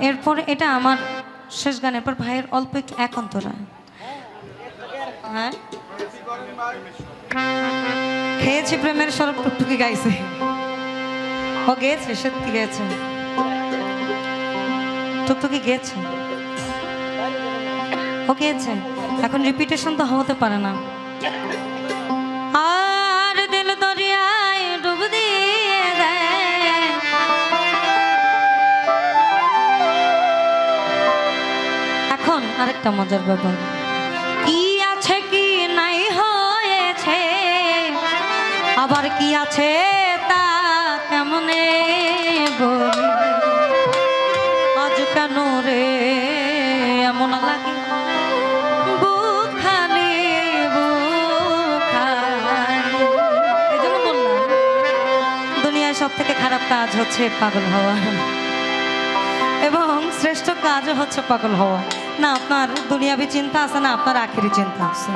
এরপরে এটা আমার শেষ গান। এরপর ভাইয়ের অল্প একটু এক অন্তরা। হ্যাঁ, খেয়েছি প্রেমের সরব টুকটুকি গাইছে। ও গেছে, সত্যি গেছে, টুকটুকি গেছে, ও গেছে। এখন রিপিটেশন তো হতে পারে না। আর দিল দরিয়ায় ডুব দিয়ে দেয়, এখন আরেকটা মজার ব্যাপার, কি আছে কি নাই হয়েছে, আবার কি আছে তা কেমনে বলি, আজ কেন রে এমন লাগে, বুক খালি বুক খালি। এই জন্য বললাম দুনিয়ায় সব থেকে খারাপ কাজ হচ্ছে পাগল হওয়া, এবং শ্রেষ্ঠ কাজও হচ্ছে পাগল হওয়া। না আপনার দুনিয়াবি চিন্তা আছে, না আপনার আখেরি চিন্তা আছে।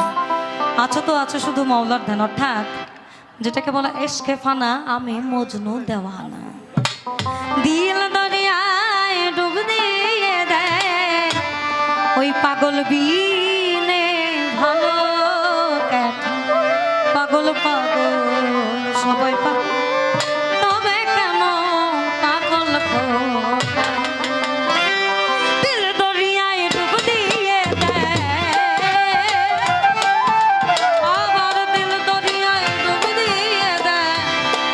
আছো তো আছো শুধু মাওলার ধ্যান, অর্থাৎ যেটাকে বলা এশকে ফানা, আমি মজনু দেওয়ানা। দিল দরিয়ায় ডুব দিয়ে দেয়, ওই পাগল বিনে ভালো কাটে, পাগল পাগল সবাই পাগল, তবে কেন পাগল খোকা। দিল দরিয়ায় ডুব দিয়ে দেয়, আবার দিল দরিয়ায় ডুব দিয়ে দেয়,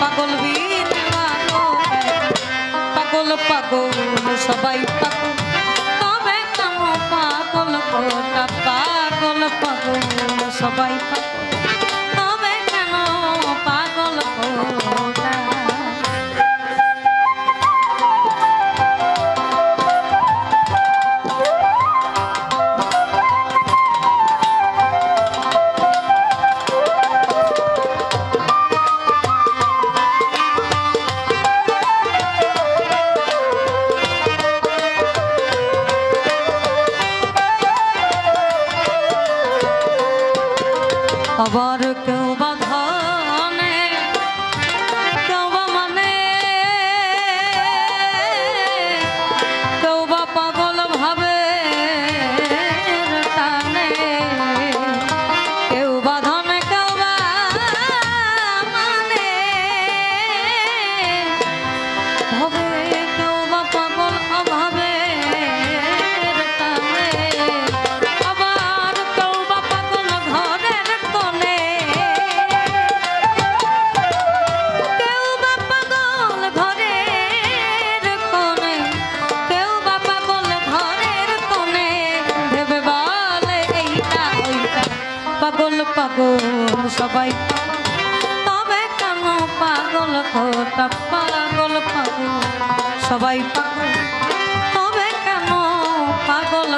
পাগল বিনে ভালো কাটে, পাগল পাগল সবাই পাগল, তবে কেন পাগল খোকা। পাগল পাগল সবাই পাগল, তবে কেন পাগল খোকা। আবার কেউ বা ধনে, কেউ বা মানে, কেউ বা পাগল ভাবে টানে, কেউ বা ধনে কেউ বা মানে ভাবে, কেউ বা পাগল অভাবে টানে, আবার কেউ বা পাগল ঘরের কোণে, কেউ বা পাগল ঘরের কোণে, কেউ বা পাগল ঘরের কোণে, ভেবে বলে এইটা ওইটা, পাগল পাগল সবাই, তবে কেন পাগল খোকা। পাগল পাগল সবাই পাগল, তবে কেন পাগল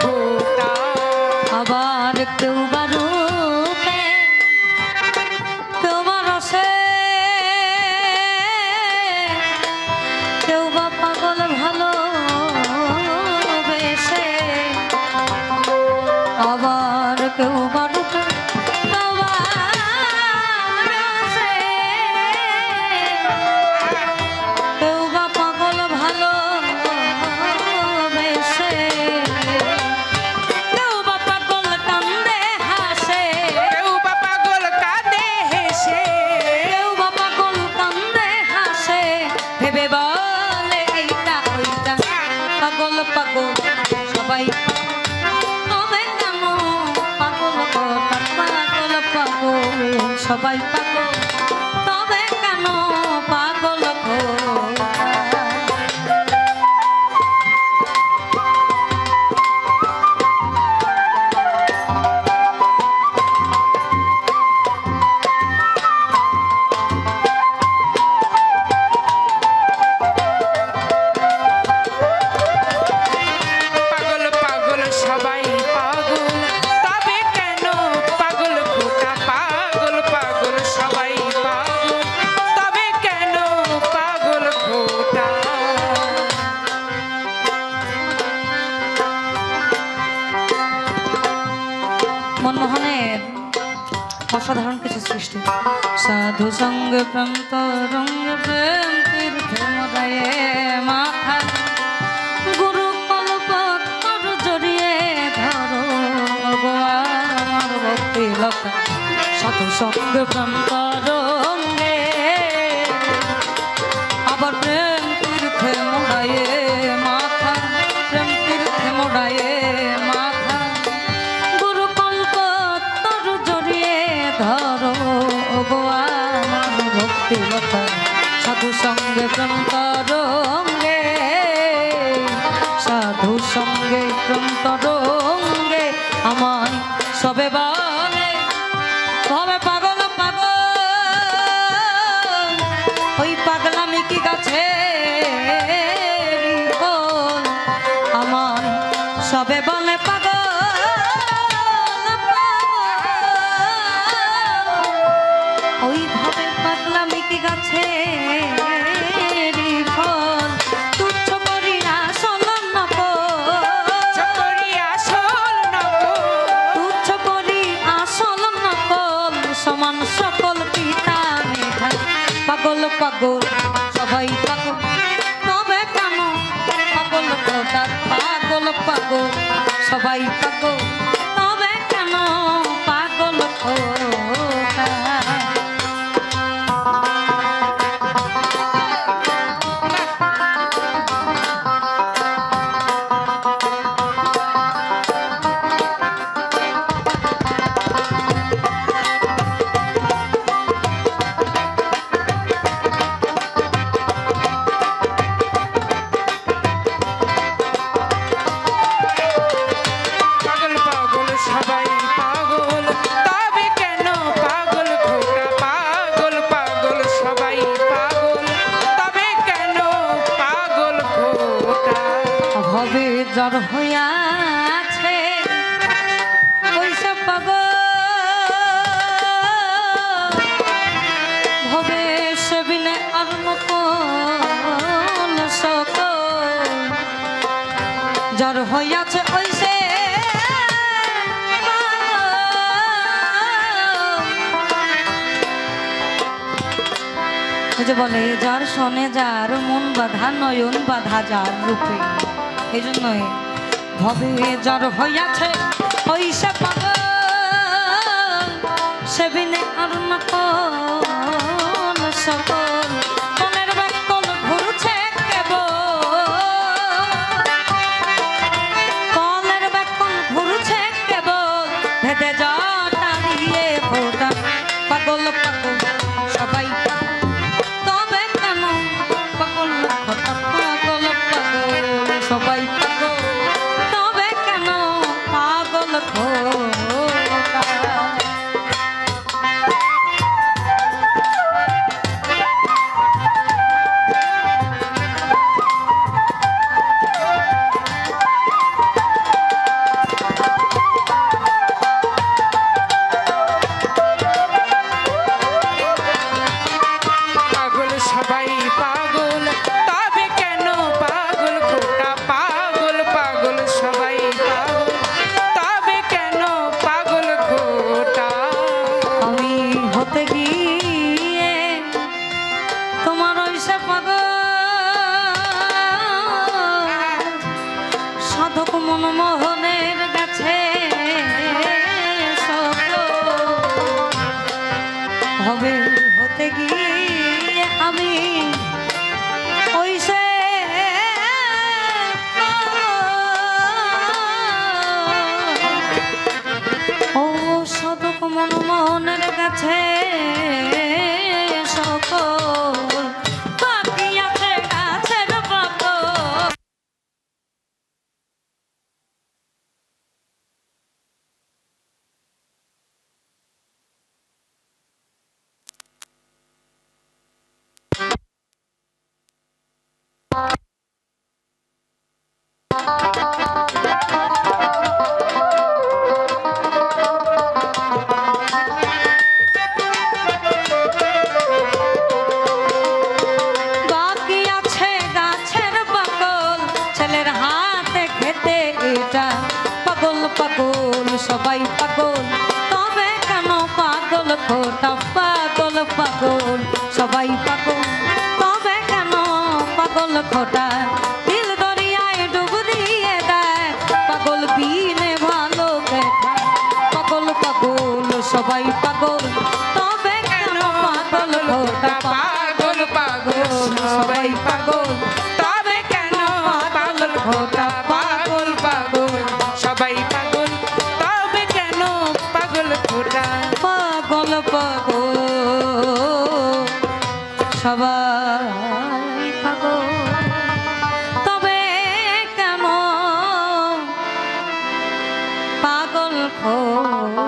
খোকা। আবার কেউ বা রূপে, কেউ বা রসে, কেউ বা পাগল ভালোবেসে, আবার কেউ বা রূপে, কেউ বা রসে, কেউ বা পাগল ভালোবেসে, ভেবে বলে এইটা ওইটা, পাগল পাগল সবাই, তবে কেন পাগল খোকা। পাগল পাগল সবাই পাগল, তবে কেন পাগল খোকা। মনমোহনের অসাধারণ কিছু সৃষ্টি। সাধু সঙ্গ প্রেম তরঙ্গ প্রেম তীর্থে মোরায়ে মাথা গুরু কল্প কর জড়িয়ে ধরো গো আমার ভক্তি লতা। সাধু সঙ্গ প্রেম তরঙ্গে আবার প্রেম তীর্থে মোরায়ে মাথা, প্রেম তীর্থে মোরায়ে মাথা গুরু কল্প তর জড়িয়ে ধরো গো আমার ভক্তি লতা। সাধু সঙ্গে প্রেম তরঙ্গে, সাধু সঙ্গে প্রেম তরঙ্গে আমায় সবে বলে তবে পাগল পাগল ওই পাগলামি কি গাছে আমায় সবে বলে পাগল ওই ভাবে পাগলামি কি গাছে ফল তুচ্ছ করি আসল নকল, তুচ্ছ করি আসল নকল সমান সকল পিতা মেধা। পাগল পাগল সবাই পাগল তবে কেন পাগল খোদা। পাগল পাগল সবাই পাগল তবে কেন পাগল খোদা। ভবে জ্বর হইয়াছে ওইসে পাগল ভবে সেবিনে আর নকল সকল জ্বর হইয়াছে ওইসে যে বলে যার শোনে যার মন বাধা নয়ন বাধা যার রূপে। এই জন্যই ভবে জ্বর হইয়াছে ওইসে পাগল সেবিনে আর নকল সকল মনের ব্যাকল ঘুরছে কেবল, কলের ব্যাকল ঘুরছে কেবল ভেদে জটা দিয়ে ফোটা। পাগল পাগল সবাই তবে কেন পাগল খোদা। পাগল পাগল সবাই পাগল তবে কেন পাগল খোদা। সাধক মনমোহনের কাছে হবে হতে গিয়ে আমি ওইসে ও সাধক মনমোহনের কাছে সকল বাকি আছে গাছের পাগল। পাগল সবাই পাগল খোটা পাগল পাগল সবাই পাগল তবে কেন পাগল খোটা দিল দরিয়ায় ডুব দিয়ে দেয় পাগল বিনে ভালো দেখা পাগল পাগল সবাই পাগল তবে কেন পাগল খোটা পাগল পাগল সবাই পাগল তবে কেন পাগল খোটা পাগল পাগল সবাই পাগল তবে কেন পাগল খোটা পাগল পাগল সবাই পাগল তবে কেন পাগল খোটা